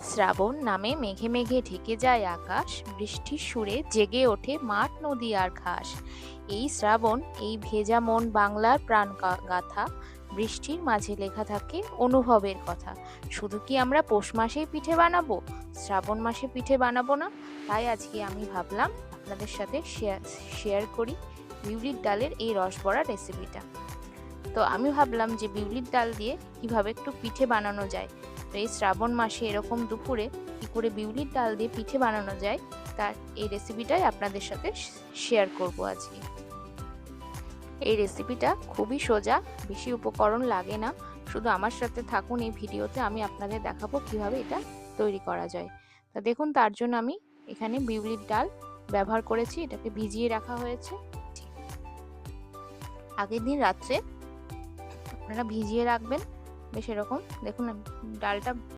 শ্রাবণ নামে মেঘে মেঘে ঢেকে যায় আকাশ, বৃষ্টির সুরে জেগে ওঠে মাঠ নদী আর ঘাস। এই শ্রাবণ, এই ভেজা মন বাংলার প্রাণ গাথা, বৃষ্টির মাঝে লেখা থাকে অনুভবের কথা। শুধু কি আমরা পৌষ মাসেই পিঠে বানাবো, শ্রাবণ মাসে পিঠে বানাবো না? তাই আজকে আমি ভাবলাম আপনাদের সাথে শেয়ার করি বিউলির ডালের এই রসবড়া রেসিপিটা। তো আমি ভাবলাম যে বিউলির ডাল দিয়ে কিভাবে একটু পিঠে বানানো যায়। তো এই শ্রাবণ মাসে এরকম দুপুরে কি করে বিউলির ডাল দিয়ে পিঠে বানানো যায়, তার এই রেসিপিটাই আপনাদের সাথে শেয়ার করব আজকে। এই রেসিপিটা খুবই সোজা, বেশি উপকরণ লাগে না। শুধু আমার সাথে থাকুন এই ভিডিওতে, আমি আপনাদের দেখাবো কিভাবে এটা তৈরি করা যায়। তা দেখুন, তার জন্য আমি এখানে বিউলির ডাল ব্যবহার করেছি। এটাকে ভিজিয়ে রাখা হয়েছে আগের দিন রাত্রে। আপনারা ভিজিয়ে রাখবেন বেশ এরকম। দেখুন ডালটা